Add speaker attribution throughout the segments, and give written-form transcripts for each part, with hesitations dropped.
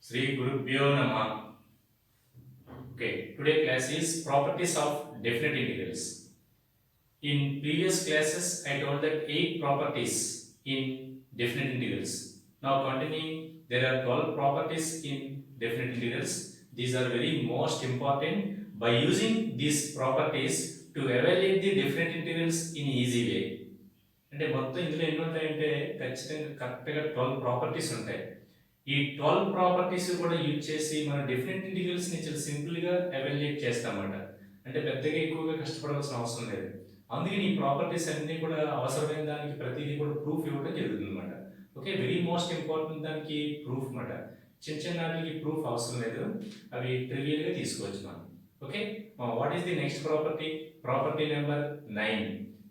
Speaker 1: Sri Gurubhyo Namah. Okay, today class is properties of definite integrals. In previous classes, I told that 8 properties in definite integrals. Now continuing, there are 12 properties in definite integrals. These are very most important. By using these properties to evaluate the definite integrals in easy way. అంటే మొత్తం ఇందులో ఎన్ని ఉంటాయంటే ఖచ్చితంగా కరెక్ట్గా 12 properties ఉంటాయి. ఈ 12 properties కూడా యూజ్ చేసి మనం డెఫినెట్ ఇంటిగ్రల్స్ ని చాలా సింపుల్ గా ఎవాల్యుయేట్ చేస్తామన్నమాట. అంటే పెద్దగా ఎక్కువగా కష్టపడాల్సిన అవసరం లేదు. అందుకని ఈ ప్రాపర్టీస్ అన్ని కూడా అవసరమైన దానికి ప్రతిదీ కూడా ప్రూఫ్ ఇవ్వడం జరుగుతుంది అన్నమాట. ఓకే, వెరీ మోస్ట్ ఇంపార్టెంట్ దానికి ప్రూఫ్ అన్నమాట. చిన్న చిన్న వాటికి ప్రూఫ్ అవసరం లేదు, అవి ట్రివియల్ గా తీసుకోవచ్చు మనం. Okay, what is the next property? Property number 9.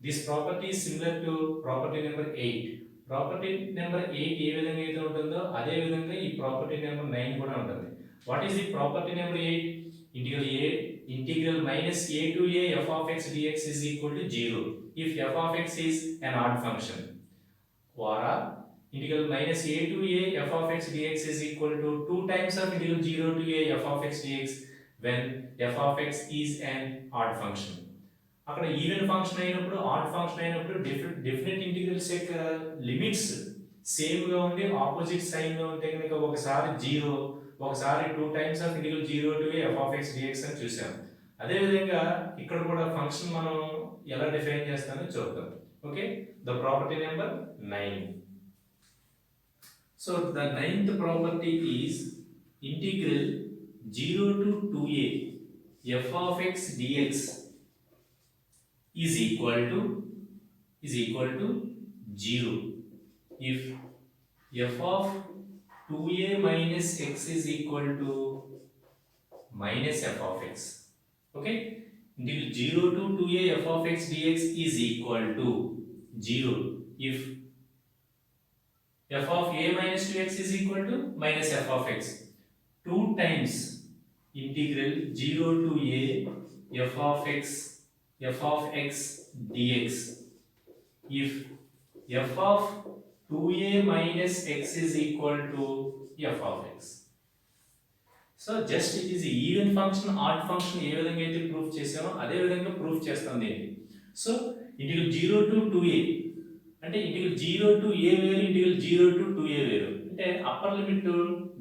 Speaker 1: This property is similar to property number 8. Property number 8 ఏ విధంగా అయితే ఉంటుందో అదే విధంగా ఈ ప్రాపర్టీ నెంబర్ 9 కూడా ఉంటుంది. What is the property number 8? Integral minus a to a f of x dx is equal to 0 if f of x is an odd function. Or integral minus a to a f of x dx is equal to 2 times of integral 0 to a f of x dx when f of x is an odd function. అక్కడ even function అయినప్పుడు add function అయినప్పుడు definite integrals యొక్క limits same గా ఉండి opposite sign గా ఉంటే కనుక ఒకసారి 0 ఒకసారి 2 times of integral 0 to f of x dx అని చూసాం. అదే విధంగా ఇక్కడ కూడా ఫంక్షన్ మనం ఎలా డిఫైన్ చేస్తామో చూద్దాం. Okay, the property number 9. So the ninth property is integral 0 to 2a f of x dx is equal to 0 if f of 2a minus x is equal to minus f of x. Okay, integral 0 to 2a f of x dx is equal to 0 if f of a minus 2x is equal to minus f of x. 2 times integral 0 to a f of x dx if f of 2a minus x is equal to f of x. So just it is even function odd function ఏ విధంగా అయితే proof చేసామో అదే విధంగా proof చేస్తాం దీన్ని. So integral 0 to 2a అంటే integral 0 to a వేరు, integral 0 to 2a వేరు. అంటే అప్పర్ లిమిట్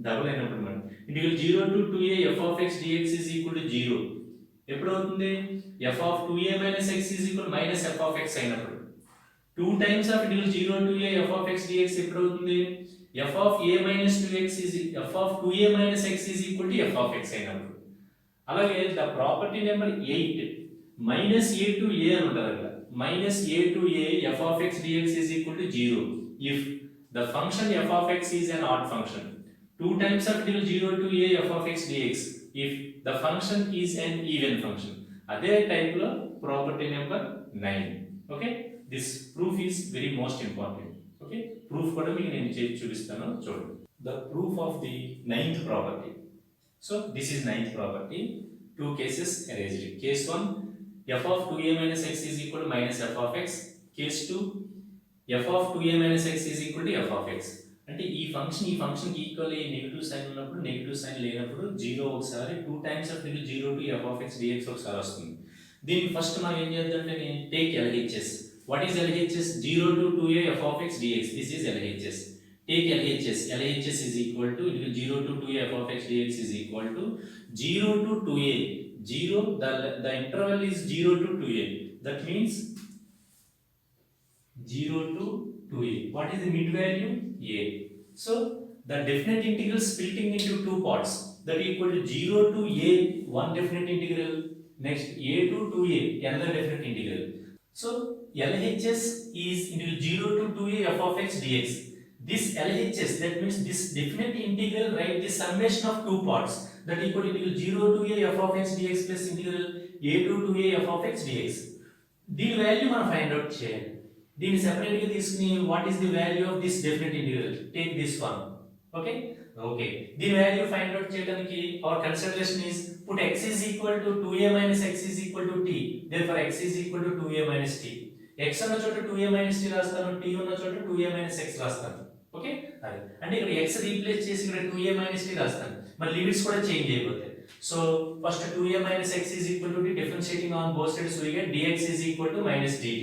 Speaker 1: డబుల్ అయినప్పుడు మనం integral 0 to 2a f of x dx is equal to 0 ఎప్పుడు అవుతుంది? f of 2a minus x is equal to minus f of x అయినప్పుడు. 2 times of integral 0 to a f of x dx ఎప్పుడు అవుతుంది? f of a minus 2x is f of 2a minus x is equal to f of x అయినప్పుడు. అలాగే the property number 8 minus a to a అని ఉంటుంది అక్కడ. minus a to a f of x dx is equal to 0 if the function f of x is an odd function. 2 times of integral 0 to a f of x dx if the function is an even function. అదే type లో property number 9. Okay, this proof is very most important. Okay, proof కూడా మీకు నేను చేసి చూపిస్తాను, చూడండి. The proof of the 9th property. So this is 9th property. 2 cases arranged. Case 1 f of 2a minus x is equal to minus f of x. Case 2 f of 2a minus x is equal to f of x. అంటే ఈ function equal అయ్యే negative sign ఉన్నప్పుడు, negative sign లేనప్పుడు 0 ఒకసారి, 2 times of 0 to f of x dx ఒకసారి వస్తుంది. దీనికి first మనం ఏం చేద్దామంటే take LHS. What is LHS? 0 to 2a f of x dx. This is LHS. Take LHS. LHS is equal to 0 to 2a f of x dx is equal to 0 to 2a. 0 the interval is 0 to 2a. That means 0 to 2a. What is the mid value? A. So the definite integral splitting into two parts, that equal to 0 to a one definite integral, next a to 2a another definite integral. So LHS is integral 0 to 2a f of x dx. This LHS, that means this definite integral, right, the summation of two parts, that equal to integral 0 to a f of x dx plus integral a to 2a f of x dx. దీని value మనం find out చేయాలి. దీన్ని separate గా తీసుకుని what is the value of this definite integral? Take this one. Okay, దీని value find out చేయడానికి our consideration is put x is equal to 2a minus x is equal to t. therefore x is equal to 2a minus t. x ఉన్న చోట 2a minus t రాస్తాను, t ఉన్న చోట 2a minus x రాస్తాను. Okay అది అంటే ఇక్కడ x replace చేసి ఇక్కడ 2a t రాస్తాను మరి లిమిట్స్ కూడా చేంజ్ అయిపోతాయి so first 2a x is equal to differentiating on both sides we get dx is equal to minus dt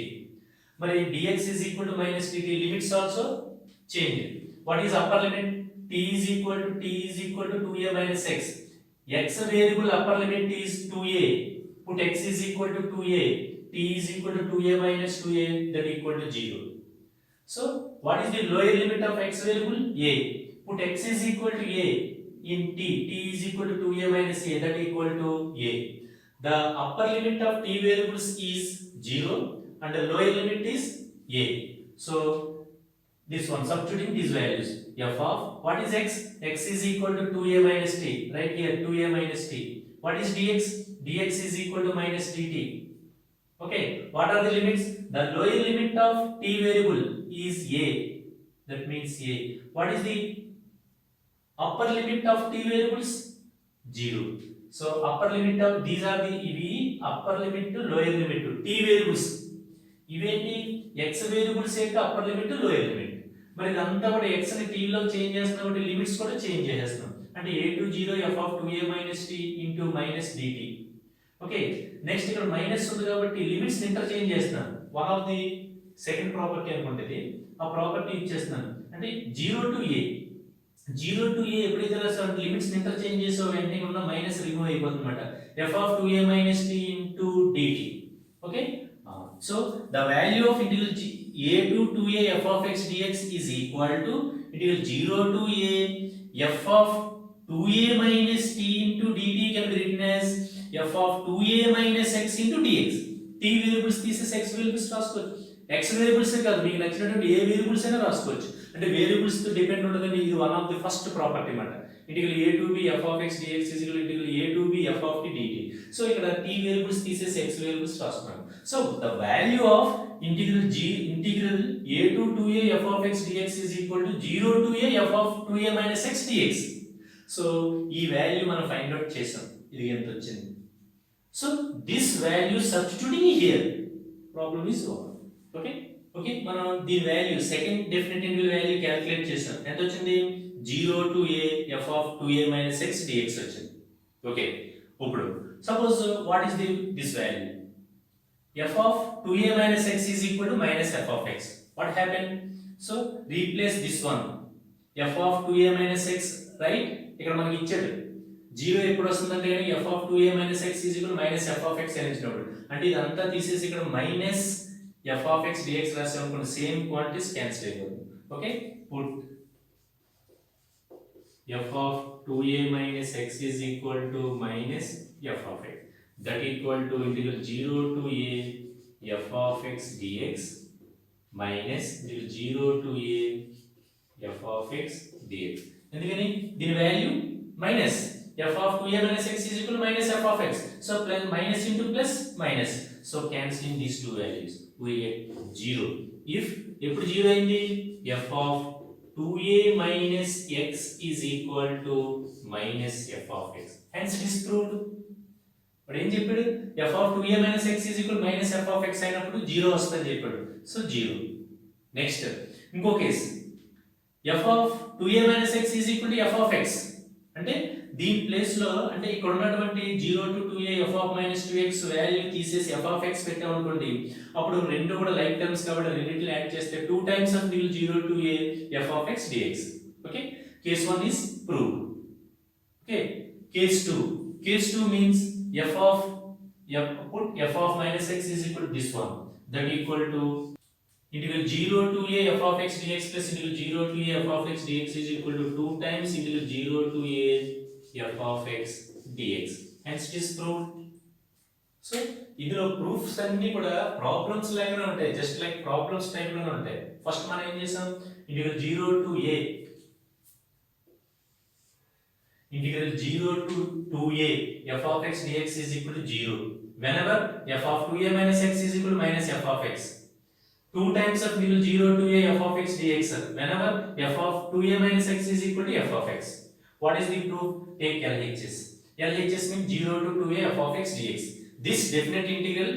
Speaker 1: మరి dx is equal to minus dt limits also change what is upper limit t is equal to 2a minus x variable upper limit is 2a put x is equal to 2a t is equal to 2a minus 2a that equal to 0 so what is the lower limit of x variable a put x is equal to a in t is equal to 2a minus a that equal to a the upper limit of t variables is 0 and the lower limit is a so this one substituting these values f of what is x is equal to 2a minus t right here 2a minus t what is dx is equal to minus dt okay what are the limits the lower limit of t variable is a that means a what is the upper limit of t variables 0 so upper limit of these are the ivi upper limit to lower limit to t variables ఇవేంటి x variables యొక్క upper limit lower limit మరి ఇదంతా కూడా x ని t లో change చేస్తున్నాం అంటే limits కూడా చేంజ్ చేసేస్తున్నాం అంటే a to 0 f of 2a minus t into minus dt okay next ఇక్కడ మైనస్ ఉంది కాబట్టి లిమిట్స్ ఇంటర్చేంజ్ చేస్తున్నాను one of the second property అనుకుంటది ఆ ప్రాపర్టీ ఇచ్చేస్తున్నాను అంటే 0 to a ఎప్పుడైతే రాసావు లిమిట్స్ ఇంటర్చేంజ్ చేసావు వెంటనే ఉన్న మైనస్ రిమూవ్ అయిపోతుంది అన్నమాట f of 2a minus t into dt okay so the value of integral a to 2a f of x dx is equal to integral 0 to a f of 2a minus t into dt can be written as f of 2a minus x into dx t variables తీసేసి x variables రాసుకోవచ్చు x variables కాదు మీకు నచ్చినటువంటి ఏ variables అయినా రాసుకోవచ్చు అంటే variables తో depend ఉండదని ఇది one of the first property మాట integral a to b f of x dx is equal to integral a to b f of t dt so ఇక్కడ t వేరియబుల్స్ తీసేసి x వేరియబుల్స్ రాస్తున్నాను so the value of integral a to 2a f of x dx is equal to 0 to a f of 2a minus x dx so ఈ value మనం find out చేసాం ఇది ఎంత వచ్చింది so this value substituting here problem is over okay మనం దీని value second definite integral value calculate చేసాం ఎంత వచ్చింది 0 to a f of 2a minus x dx వచ్చింది ఓకే ఇప్పుడు suppose what is this value f of 2a minus x is equal to minus f of x what happened so replace this one f of 2a minus x right ఇక్కడ మనకి ఇచ్చాడు 0 ఎప్పుడు వస్తుందంటే f of 2a minus x is equal to minus f of x అని ఇచ్చినప్పుడు అంటే ఇదంతా తీసేసి ఇక్కడ minus f of x dx రాసాం అనుకోండి సేమ్ క్వాంటిటీస్ క్యాన్సిల్ అయిపోతుంది okay put f of 2a minus x is equal to minus f of x that equal to integral 0 to a f of x dx minus integral 0 to a f of x dx ఎందుకని దీని value minus f of 2a minus x is equal to minus f of x so plus minus into plus minus so cancelling these two values we get 0 if ఎప్పుడు 0 అయింది f of 2a minus x is equal to minus f of x hence it is proved ఇప్పుడు ఏం చెప్పాడు f of 2a minus x is equal to minus f of x అయినప్పుడు 0 వస్తుందని చెప్పాడు so 0 next ఇంకో case f of 2a minus x is equal to f of x అంటే దీని place లో అంటే ఇక్కడ ఉన్నటువంటి 0 to 2a f of minus 2x value తీసేసి f of x పెట్టాం అనుకోండి అప్పుడు రెండు కూడా లైక్ టర్మ్స్ కాబట్టి రెండిటిని యాడ్ చేస్తే 2 times of 0 to a f of x dx okay case 1 is proved okay case 2 means f of minus x is equal to this one that equal to integral 0 to a f of x dx plus integral 0 to a f of x dx is equal to 2 times integral 0 to a f of x dx hence it is proved so ఇందులో proofs అన్ని కూడా problems లాగానే ఉంటాయి just like problems type లోనే ఉంటాయి first మనం ఏం చేసాం integral 0 to a integral 0 to 2a f of x dx is equal to 0 whenever f of 2a minus x is equal to minus f of x 2 times of integral 0 to a f of x dx whenever f of 2a minus x is equal to f of x what is the proof take LHS means 0 to 2a f of x dx this definite integral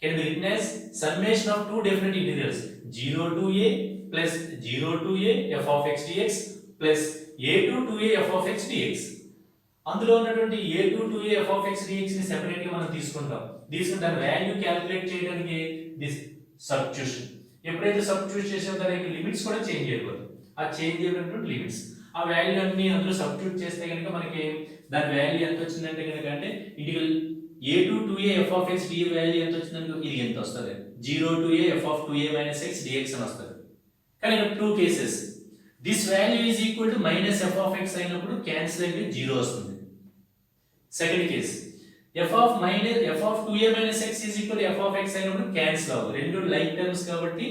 Speaker 1: can be written as summation of two different integrals 0 to a plus 0 to a f of x dx plus a to a f of x dx. అందులో ఉన్నటువంటి a to a f of x dx ని separate గా మనం తీసుకుంటాం. దాని value calculate చేయడానికి this substitution. ఎప్పుడైతే substitute చేసామో దానికి లిమిట్స్ కూడా చేంజ్ అయిపోతాయి. ఆ చేంజ్ అయినటువంటి లిమిట్స్ ఆ వాల్యూ అన్ని అందులో సబ్స్టిట్యూట్ చేస్తే కనుక మనకి దాని వాల్యూ ఎంత వచ్చిందంటే కనుక అంటే integral a to a f of x d value ఎంత వచ్చిందంటే ఇది ఎంత వస్తుంది 0 to a f of 2a minus x dx అని వస్తుంది. కానీ two cases this value is equal to minus f of x అయినప్పుడు క్యాన్సిల్ అయిపోయి 0 వస్తుంది. Second case f of 2a minus x is equal to f of x అయినప్పుడు cancel అవ్వదు. రెండు like terms కాబట్టి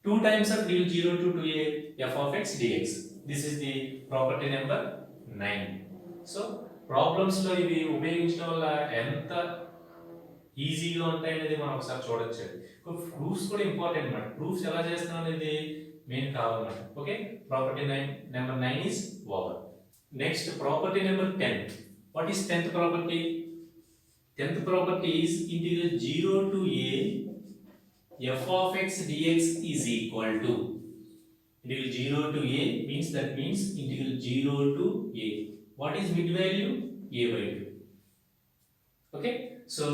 Speaker 1: 2 times of 0 to 2a f of x dx. This is the property number 9. So problems లో ఇవి ఉపయోగించడం వల్ల ఎంత ఈజీగా ఉంటాయి అనేది మనం ఒకసారి చూడొచ్చు. ప్రూఫ్స్ కూడా ఇంపార్టెంట్ అన్నమాట. ప్రూఫ్స్ ఎలా చేస్తాం అనేది మెయిన్ కావాలన్నమాట. Okay, property number 9 is over. Next property number 10. What is 10th property? 10th property is integral 0 to a f of x dx is equal to integral 0 to a means integral 0 to a. What is mid value? A by 2. Okay, so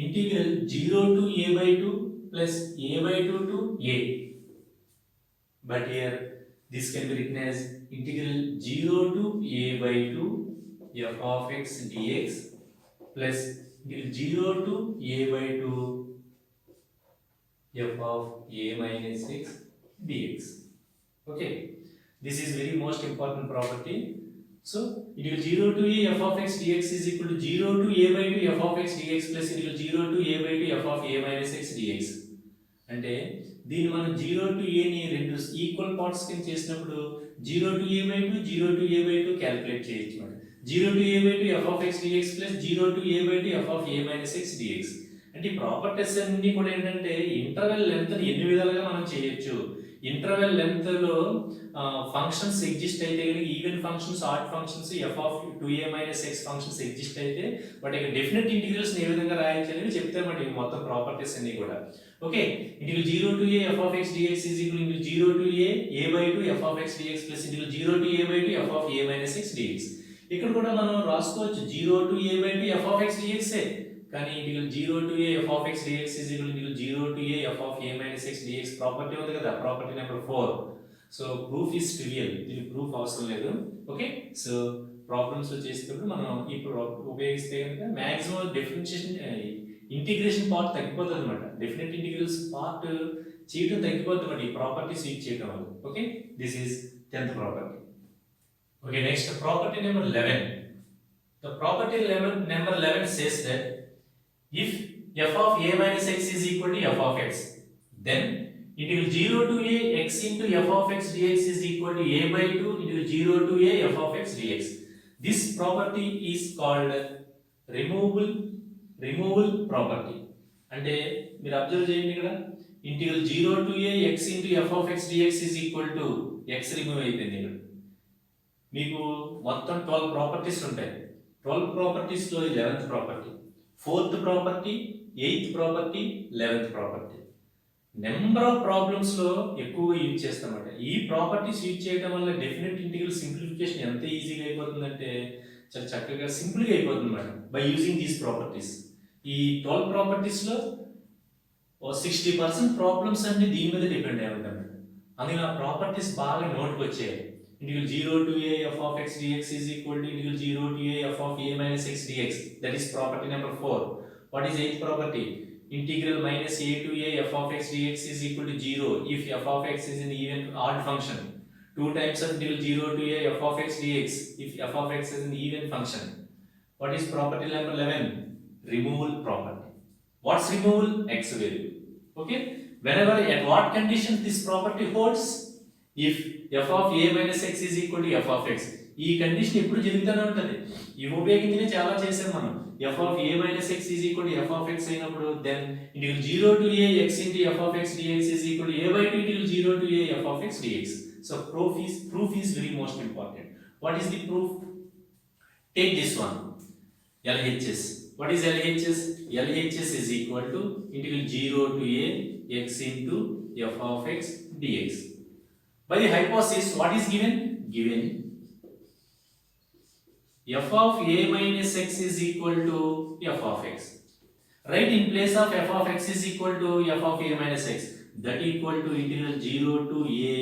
Speaker 1: integral 0 to a by 2 plus a by 2 to a. But here this can be written as integral 0 to a by 2 f of x dx plus integral 0 to a by 2 f of a minus x dx. Okay, this is very most important property. So integral 0 to a f of x dx is equal to 0 to a by 2 f of x dx plus integral 0 to a by 2 f of a minus x dx. అంటే దీన్ని మనం 0 to a ని రెండు equal parts కింద చేసినప్పుడు 0 to a by 2 0 to a by 2 calculate చేయొచ్చు మనం. 0 to a by 2 f of x dx plus 0 to a by 2 f of a minus x dx. అంటే ఈ ప్రాపర్టీస్ అన్ని కూడా ఏంటంటే ఇంటర్వెల్ లెంత్ ని ఎన్ని విధాలుగా మనం చేయొచ్చు. ఇంటర్వెల్ లెంత్ లో ఫంక్షన్స్ ఎగ్జిస్ట్ అయితే కనుక even functions odd functions f of 2a minus x functions exist అయితే వాటి యొక్క డెఫినెట్ ఇంటిగ్రల్స్ ఏ విధంగా రాయొచ్చు అనేది చెప్తామండి మొత్తం ప్రాపర్టీస్ అన్ని కూడా. Okay, integral 0 to a f of x dx is equal to 0 to a by 2 f of x dx plus integral 0 to a by 2 f of a minus x dx. ఇక్కడ కూడా మనం రాసుకోవచ్చు 0 to a by 2 f of x dx కానీ integral 0 to a f of x dx is equal to integral 0 to a f of a minus x dx property ఉంది కదా, property number 4. So proof is trivial, దీనికి proof అవసరం లేదు. Okay, so problems చేసేటప్పుడు మనం ఈ ఉపయోగిస్తే కనుక మాక్సిమం డిఫరెన్షియేషన్ ఇంటిగ్రేషన్ పార్ట్ తగ్గిపోతుంది అనమాట. డెఫినెట్ ఇంటిగ్రల్స్ పార్ట్ చేయడం తగ్గిపోతుంది అనమాట ఈ ప్రాపర్టీస్ యూజ్ చేయడం వల్ల. Okay, this is 10th property. Okay, next property number 11. The property number 11 says that if f of a minus x is equal to f of x, then integral 0 to a x into f of x dx is equal to a by 2 integral 0 to a f of x dx. This property is called removable property. అంటే మీరు observe చేయండి ఇక్కడ integral 0 to a x into f of x dx is equal to x remove అయిపోయింది. ఇక్కడ మీకు మొత్తం 12 properties ఉంటాయి. 12 properties లో 11th property, 4th property, 8th property, 11th property. Number of problems లో ఎక్కువగా యూజ్ చేస్తామన్నమాట. ఈ ప్రాపర్టీస్ యూజ్ చేయడం వల్ల డెఫినెట్ ఇంటిగ్రల్ సింప్లిఫికేషన్ ఎంత ఈజీగా అయిపోతుందంటే చాలా చక్కగా సింపుల్గా అయిపోతుంది అన్నమాట బై యూజింగ్ దీస్ ప్రాపర్టీస్. ఈ 12 ప్రాపర్టీస్ లో 60% ప్రాబ్లమ్స్ అన్ని దీని మీద డిపెండ్ అయి ఉంటాయి. అందుకని ఆ ప్రాపర్టీస్ బాగా నోట్కి వచ్చాయి. Integral 0 to a f of x dx is equal to integral 0 to a f of a minus x dx. That is property number 4. What is 8th property? Integral minus a to a f of x dx is equal to 0 if f of x is an even odd function. 2 times of integral 0 to a f of x dx if f of x is an even function. What is property number 11? Removal property. What's removal? X value. Okay? Whenever at what condition this property holds? If f of a minus x is equal to f of x. ఈ condition ఎప్పుడు జరుగుతూనే ఉంటుంది. ఇవి ఉపయోగించి చాలా చేసాం మనం. f of a minus x is equal to f of x అయినప్పుడు then integral 0 to a x into f of x dx is equal to a by 2 integral 0 to a f of x dx. So proof is very most important. What is the proof? Take this one, LHS. What is LHS? LHS is equal to integral 0 to a x into f of x dx. By the hypothesis, what is given? Given f of a minus x is equal to f of x. Right, in place of f of x is equal to f of a minus x, that equal to integral 0 to a.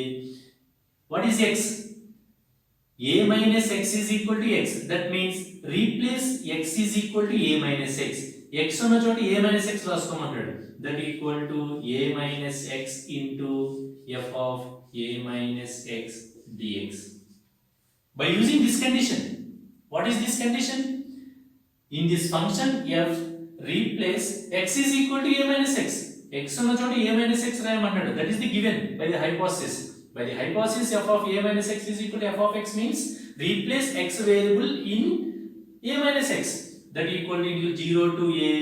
Speaker 1: What is x? A minus x is equal to x. That means replace x is equal to a minus x. X ఉన్న చోట a minus x రాసుకోమంటాడు. That equal to a minus x into f of a minus x dx. By using this condition, what is this condition? In this function f, replace x is equal to a minus x. X ఉన్న చోట a minus x రాయమంటాడు. That is the given by the hypothesis. By the hypothesis, f of a minus x is equal to f of x means replace x variable in a minus x. That equal to 0 to a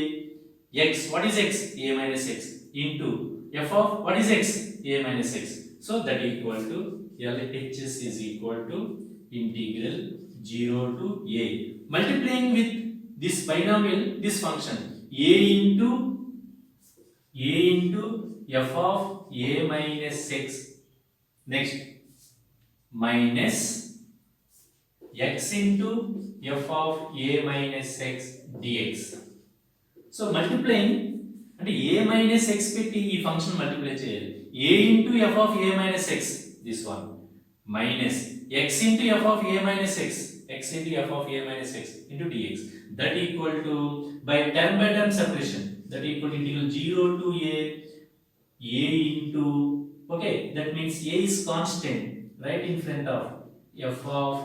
Speaker 1: x. What is x? A minus x into f of what is x? A minus x. So that equal to LHS is equal to integral 0 to a. Multiplying with this binomial, this function a into f of a minus x. Next, minus x into f of a minus x dx. So multiplying and a minus x పెట్టి ఈ function multiply చేయాలి. a into f of a minus x, this one, minus x into f of a minus x, x into f of a minus x into dx. That equal to, by term separation, that equal to integral 0 to a into, okay, that means a is constant right in front of f of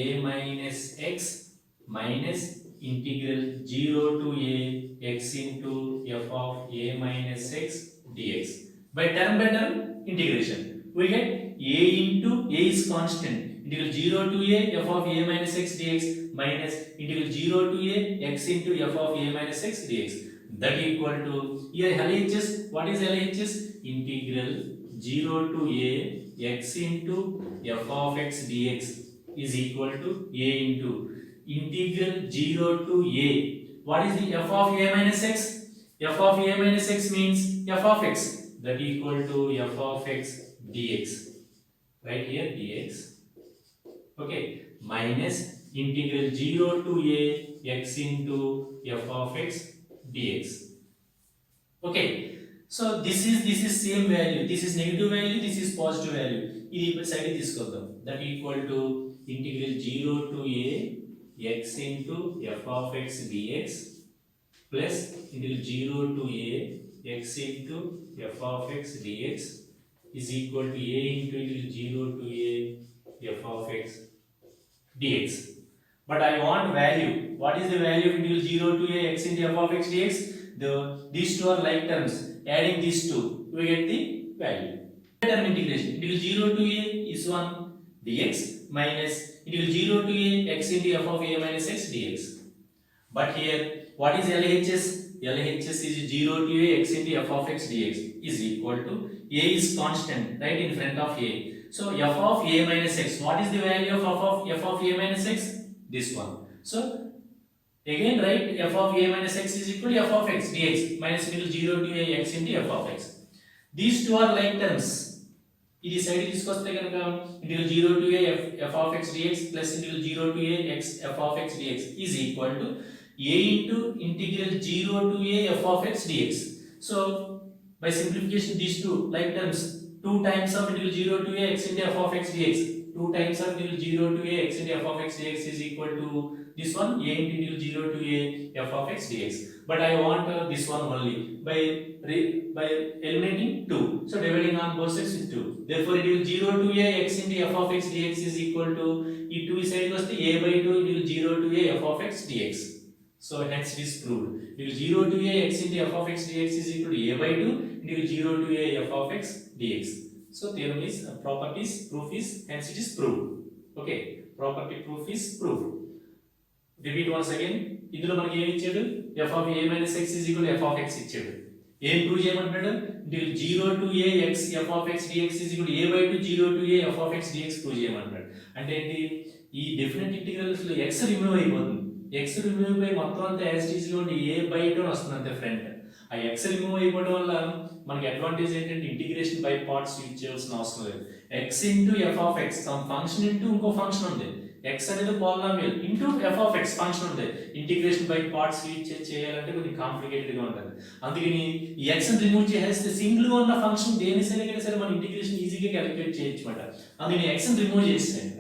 Speaker 1: a minus x minus integral 0 to a x into f of a minus x dx. By term integration, we get a into a is constant, integral 0 to a f of a minus x dx minus integral 0 to a x into f of a minus x dx. That equal to, here LHS, what is LHS? Integral 0 to a x into f of x dx is equal to a into integral 0 to a. What is the f of a minus x? F of a minus x means f of x. That equal to f of x dx. Right here dx. Okay. Minus integral 0 to a x into f of x dx. Okay. So this is same value. This is negative value. This is positive value. ఇది ఇప్పుడు side తీసుకొద్దాం. That equal to integral 0 to a x into f of x dx plus integral 0 to a x into f of x dx is equal to a into integral 0 to a f of x dx. But I want value. What is the value of integral 0 to a x into f of x dx? These two are like terms. Adding these two, we get the value. Term integration, integral 0 to a is 1 dx minus integral 0 to a x into f of a minus x dx. But here, what is LHS? LHS is 0 to a x into f of x dx is equal to a is constant right in front of a. So f of a minus x, what is the value of f of a minus x? This one. So again write f of a minus x is equal to f of x dx minus integral 0 to a x into f of x. These two are like terms. ఇది side తీసుకొస్తే కనుక integral 0 to a f of x dx plus integral 0 to a x f of x dx is equal to a into integral 0 to a f of x dx. So by simplification, these two like terms, 2 times of integral 0 to a x into f of x dx, 2 times of integral 0 to a x into f of x dx is equal to this one, a into integral 0 to a f of x dx. But I want this one only by eliminating 2. So dividing on both sides with 2. Therefore integral 0 to a x into f of x dx is equal to, e 2 side was the a by 2 integral 0 to a f of x dx. So hence it is proved. Integral 0 to a x into f of x dx is equal to a by 2 integral 0 to a f of x dx. So theorem is properties, proof is, hence it is proved. Okay, property proof is proved. Repeat once again. ఇందులో మనకి ఏమి ఇచ్చాడు? f of a minus x is equal to f of x ఇచ్చాడు. ఏం prove చేయమంటాడు? Integral 0 to a x f of x dx is equal to a by 2 0 to a f of x dx prove చేయమంటాడు. అంటే ఏంటి? ఈ definite integrals లో x remove అయిపోతుంది. X remove అయిపోయి మొత్తం అంతా యాజ్ ఇట్ ఈజ్ గా ఉండి ఏ బై టూ వస్తుంది అంతే ఫ్రంట్. ఆ ఎక్స్ రిమూవ్ అయిపోవడం వల్ల మనకి అడ్వాంటేజ్ ఏంటంటే ఇంటిగ్రేషన్ బై పార్ట్స్ యూజ్ చేయాల్సిన అవసరం లేదు. X into F of X sum function into ఇంకో ఫంక్షన్ ఉంది, ఎక్స్ అనేది polynomial into F of X function ఉంది. ఇంటిగ్రేషన్ బై పార్ట్స్ యూజ్ చేయాలంటే కొంచెం కాంప్లికేటెడ్ గా ఉంటుంది. అందుకని ఈ ఎక్స్ రిమూవ్ చేసేస్తే సింగిల్ గా ఉన్న ఫంక్షన్ దేని సరే మన ఇంటిగ్రేషన్ ఈజీగా క్యాలిక్యులేట్ చేయొచ్చు అనమాట. అందుకని ఎక్స్ రిమూవ్ చేసేసాను.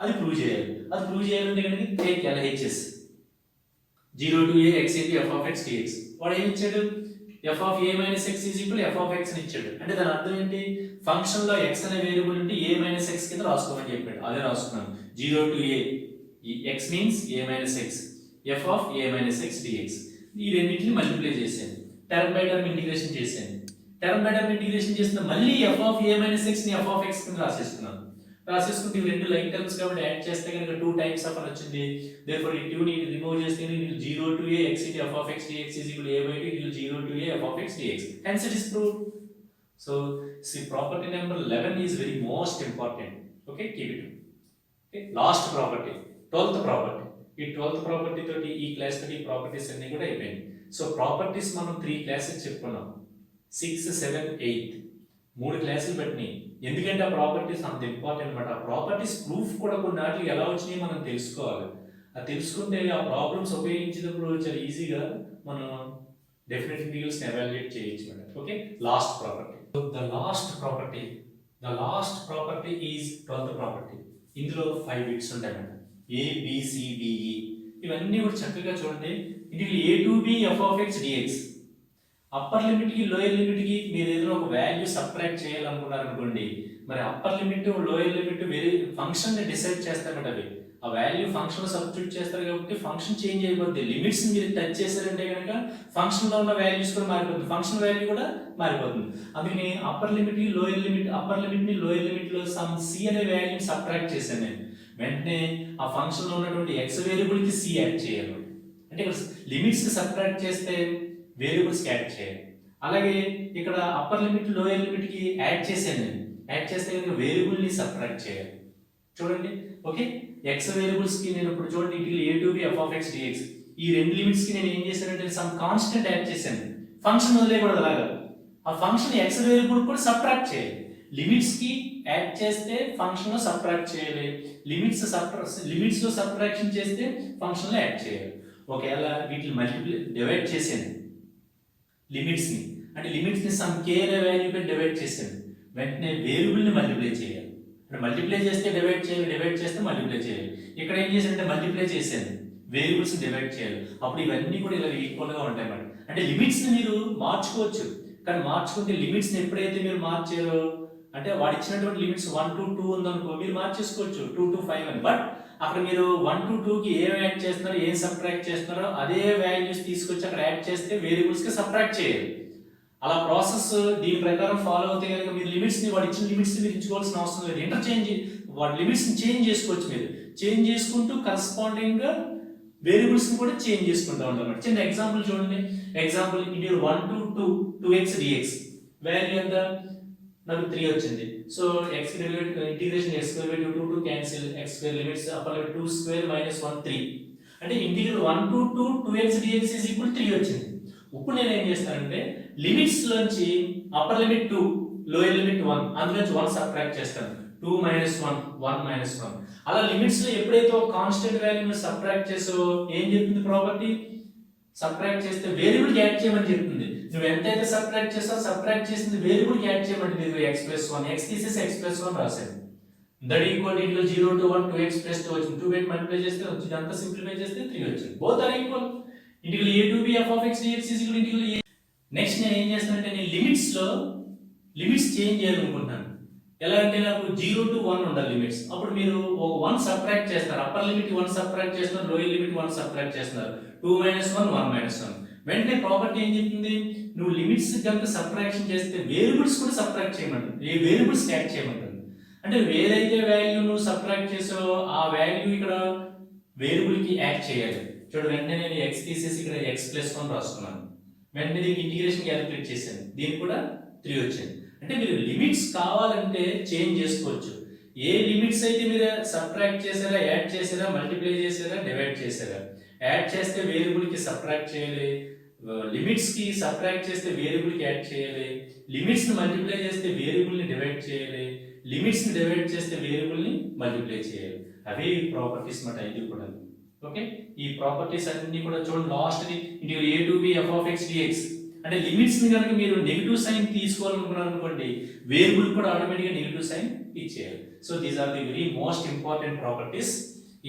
Speaker 1: అది ప్రూవ్ చేయాలి. అది ప్రూవ్ చేయాలంటే కనుక take LHS 0 to a x into f of x dx. వాడు ఏమి ఇచ్చాడు? f of a minus x is equal to f of x అని ఇచ్చాడు. అంటే దాని అర్థం ఏంటి? ఫంక్షన్ లో x అనే వేరియబుల్ ఉంటే a minus x కింద రాసుకోమని చెప్పాడు. అదే రాసుకున్నాను. 0 to a x means a minus x, f of a minus x dx. ఈ రెండింటిని మల్టిప్లై చేశాను. టర్మ్ బై టర్మ్ ఇంటిగ్రేషన్ చేశాను. టర్మ్ బై టర్మ్ ఇంటిగ్రేషన్ చేసిన మళ్ళీ f of a minus x ని f of x కింద రాసేస్తున్నాను. రాసేసుకుంటే ఇవి రెండు లైక్ టర్మ్స్ కాబట్టి యాడ్ చేస్తే కనుక 2 టైమ్స్ ఆఫ్ అని వచ్చింది. దేర్ఫోర్ ఈ 2 ని రిమూవ్ చేస్తే నీకు 0 to a x into f of x dx is equal to a by 2 into 0 to a f of x dx. Hence it is proved. So see, property number 11 is very most important. Okay, keep it. Okay, last property, 12th property. ఈ 12th property తోటి ఈ class తోటి properties అన్ని కూడా అయిపోయింది. So properties మనం 3 classes చెప్పుకున్నాం. 6, 7, 8 3 క్లాసులు పెట్టినాయి. ఎందుకంటే ఆ ప్రాపర్టీస్ అంత ఇంపార్టెంట్ అనమాట. ఆ ప్రాపర్టీస్ ప్రూఫ్ కూడా కొన్ని నాటికి ఎలా వచ్చినాయి మనం తెలుసుకోవాలి. అది తెలుసుకుంటే ఆ ప్రాబ్లమ్స్ ఉపయోగించినప్పుడు చాలా ఈజీగా మనం డెఫినెట్ ఇంటిగ్రల్స్ని ఎవాల్యుయేట్ చేయొచ్చు అనమాట. Okay, last property. The last property is 12th property. ఇందులో 5 బిట్స్ ఉంటాయన్నమాట. ABCDE ఇవన్నీ కూడా చక్కగా చూడండి. Integral A to B f of x dx. Upper limit కి లోయర్ లిమిట్ కి మీరు ఏదైనా ఒక వాల్యూ సబ్ట్రాక్ట్ చేయాలనుకున్నారు అనుకోండి, మరి అప్పర్ లిమిట్ లోయర్ లిమిట్ వేరే ఫంక్షన్ ని డిసైడ్ చేస్తారన్నమాట. అవి ఆ వాల్యూ ఫంక్షన్ లో సబ్స్టిట్యూట్ చేస్తారు కాబట్టి ఫంక్షన్ చేంజ్ అయిపోద్ది. లిమిట్స్ మీరు టచ్ చేశారంటే కనుక ఫంక్షన్ లో ఉన్న వాల్యూస్ కూడా మారిపోతుంది, ఫంక్షన్ వాల్యూ కూడా మారిపోతుంది. అందుకని అప్పర్ లిమిట్ కి లోయర్ లిమిట్, అప్పర్ లిమిట్ ని లోయర్ లిమిట్ లో సమ్ సి అనే వాల్యూని సబ్ట్రాక్ట్ చేశాను నేను. వెంటనే ఆ ఫంక్షన్ లో ఉన్నటువంటి ఎక్స్ వేరియబుల్ కి సి యాడ్ చేయాలి. అంటే ఇక్కడ లిమిట్స్ సబ్ట్రాక్ట్ చేస్తే వేరియబుల్స్ యాడ్ చేయాలి. అలాగే ఇక్కడ అప్పర్ లిమిట్ లోయర్ లిమిట్ కి యాడ్ చేశాను నేను. యాడ్ చేస్తే వేరియబుల్ ని సబ్ట్రాక్ట్ చేయాలి. చూడండి, ఓకే, ఎక్స్ వేరియబుల్స్ కి నేను ఇప్పుడు చూడండి integral A to B f of x dx. ఈ రెండు లిమిట్స్ కి నేను ఏం చేశానంటే సమ్ కాన్స్టెంట్ యాడ్ చేశాను. ఫంక్షన్ వదిలేయకూడదు, అలాగా ఆ ఫంక్షన్ ఎక్స్ వేరియబుల్ కూడా సబ్ట్రాక్ట్ చేయాలి. లిమిట్స్ కి యాడ్ చేస్తే ఫంక్షన్ లో సబ్ట్రాక్ట్ చేయాలి, లిమిట్స్ లో సబ్ట్రాక్షన్ చేస్తే ఫంక్షన్ లో యాడ్ చేయాలి. ఒకవేళ వీటిని మల్టిప్లై డివైడ్ చేశాను లిమిట్స్ ని, అంటే లిమిట్స్ ని సమ్ k అనే వాల్యూ పై డివైడ్ చేశాను. వెంటనే వేరియబుల్ ని మల్టిప్లై చేయాలి. అంటే మల్టిప్లై చేస్తే డివైడ్ చేయాలి, డివైడ్ చేస్తే మల్టిప్లై చేయాలి. ఇక్కడ ఏం చేశానంటే మల్టిప్లై చేశాను, వేరియబుల్స్ ని డివైడ్ చేయాలి. అప్పుడు ఇవన్నీ కూడా ఇలా ఈక్వల్ గా ఉంటాయి అన్నమాట. అంటే లిమిట్స్ ని మీరు మార్చుకోవచ్చు, కానీ మార్చుకుంటే లిమిట్స్ ని ఎప్పుడైతే మీరు మార్చారో అంటే వాడు ఇచ్చినటువంటి లిమిట్స్ 1 to 2 ఉందనుకో మీరు మార్చేసుకోవచ్చు 2 to 5 అని. బట్ అక్కడ మీరు 1 to 2 కి ఏం యాడ్ చేస్తున్నారో ఏం సబ్ట్రాక్ట్ చేస్తున్నారో అదే వాల్యూస్ తీసుకొచ్చి అక్కడ యాడ్ చేస్తే వేరియబుల్స్ కి సబ్ట్రాక్ట్ చేయాలి. అలా ప్రాసెస్ దీని ప్రకారం ఫాలో అవుతే కనుక మీరు లిమిట్స్ ని వాడు ఇచ్చిన లిమిట్స్ ని మీరు ఇచ్చుకోవాల్సిన అవసరం లేదు. ఇంటర్చేంజ్ వాడి లిమిట్స్ ని చేంజ్ చేసుకోవచ్చు. మీరు చేంజ్ చేసుకుంటూ కరెస్పాండింగ్ గా వేరియబుల్స్ ని కూడా చేంజ్ చేసుకుంటూ ఉంటారు. చిన్న ఎగ్జాంపుల్ చూడండి. Example integral 1 to 2x dx value ఎంత నాకు 3 వచ్చింది. So x integration x square by 2 to cancel x square limits upper limit 2 square minus 1 3. అంటే integral 1 to 2x dx is equal 3 వచ్చింది. ఇప్పుడు నేను ఏం చేస్తానంటే లిమిట్స్ లోంచి అప్పర్ లిమిట్ 2 లోయర్ లిమిట్ 1 అందులోంచి 1 సబ్ట్రాక్ట్ చేస్తాను. 2 minus 1 1 minus 1. అలా లిమిట్స్ లో ఎప్పుడైతే ఒక కాన్స్టెంట్ వాల్యూని సబ్ట్రాక్ట్ చేసో ఏం చెప్తుంది ప్రాపర్టీ? సబ్ట్రాక్ట్ చేస్తే వేరియబుల్ కి యాడ్ చేయమని చెప్తుంది. నువ్వు ఎంతైతే సబ్ట్రాక్ట్ చేస్తావో సబ్ట్రాక్ట్ చేసింది వేరియబుల్ కి యాడ్ చేయమంటుంది. ఇది x + 1 x తీసేసి x + 1 రాశాను. దట్ ఈక్వల్ ఇంట్లో 0 to 1 2x + 2 వచ్చింది. 2 పెట్టి మల్టిప్లై చేస్తే వచ్చింది, అంతా సింప్లిఫై చేస్తే 3 వచ్చింది. Both are equal. Integral A to B f of x dx is equal to integral A. Next నేను ఏం చేస్తానంటే నేను లిమిట్స్ లో లిమిట్స్ చేంజ్ చేయాలనుకుంటున్నాను. ఎలా అంటే నాకు 0 to 1 ఉండాలి లిమిట్స్. అప్పుడు మీరు ఒక 1 సబ్ట్రాక్ట్ చేస్తారు. అప్పర్ లిమిట్ 1 సబ్ట్రాక్ట్ చేస్తున్నారు, లోయర్ లిమిట్ 1 సబ్ట్రాక్ట్ చేస్తున్నారు. 2 minus 1 1 minus 1. వెంటనే ప్రాపర్టీ ఏం చెప్తుంది? నువ్వు లిమిట్స్ కనుక సబ్ట్రాక్షన్ చేస్తే వేరియబుల్స్ కూడా సబ్ట్రాక్ట్ చేయమంటుంది. ఏ వేరియబుల్స్ యాడ్ చేయమంటుంది. అంటే ఏదైతే వాల్యూ నువ్వు సబ్ట్రాక్ట్ చేసావో ఆ వాల్యూ ఇక్కడ వేరియబుల్ కి యాడ్ చేయాలి. చూడు, వెంటనే నేను x తీసేసి ఇక్కడ x + 1 రాసుకున్నాను. వెంటనే దీనికి ఇంటిగ్రేషన్ క్యాలిక్యులేట్ చేశాను. దీనికి కూడా 3 వచ్చింది. అంటే మీరు లిమిట్స్ కావాలంటే చేంజ్ చేసుకోవచ్చు. ఏ లిమిట్స్ అయితే మీరు సబ్ట్రాక్ట్ చేసారా, యాడ్ చేసారా, మల్టిప్లై చేసారా, డివైడ్ చేసారా. యాడ్ చేస్తే వేరియబుల్ కి సబ్ట్రాక్ట్ చేయాలి, లిమిట్స్ కి సబ్ట్రాక్ట్ చేస్తే వేరియబుల్ కి యాడ్ చేయాలి, లిమిట్స్ ని మల్టిప్లై చేస్తే వేరియబుల్ ని డివైడ్ చేయాలి, లిమిట్స్ ని డివైడ్ చేస్తే వేరియబుల్ ని మల్టిప్లై చేయాలి. అవే ప్రాపర్టీస్ మాట ఇది కూడా. ఓకే, ఈ ప్రాపర్టీస్ అన్ని కూడా చూడండి. Last the integral a to b f of x dx అంటే లిమిట్స్ ని కనుక మీరు నెగటివ్ సైన్ తీసుకోవాలనుకున్నారు అనుకోండి, వేరియబుల్ కూడా ఆటోమేటిక్ గా నెగటివ్ సైన్ ఇచ్చేయాలి. So these are the very most important properties.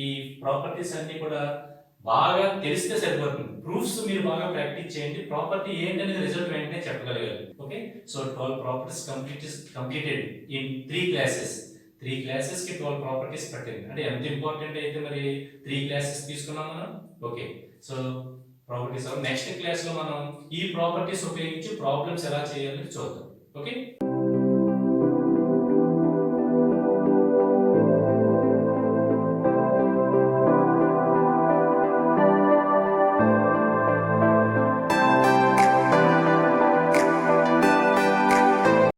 Speaker 1: ఈ ప్రాపర్టీస్ అన్ని కూడా బాగా తెలిస్తే సరిపోతుంది. ప్రూఫ్స్ మీరు బాగా ప్రాక్టీస్ చేయండి. ప్రాపర్టీ ఏంటనేది రిజల్ట్ వెంటనే చెప్పగలగాలి. Okay, so 12 properties completed in 3 classes. 3 classes కి 12 ప్రాపర్టీస్ పట్టింది. అంటే ఎంత ఇంపార్టెంట్ అయితే మరి 3 క్లాసెస్ తీసుకున్నాం మనం. Okay, so properties next class లో మనం ఈ ప్రాపర్టీస్ ఉపయోగించి ప్రాబ్లమ్స్ ఎలా చేయాలని చూద్దాం. ఓకే.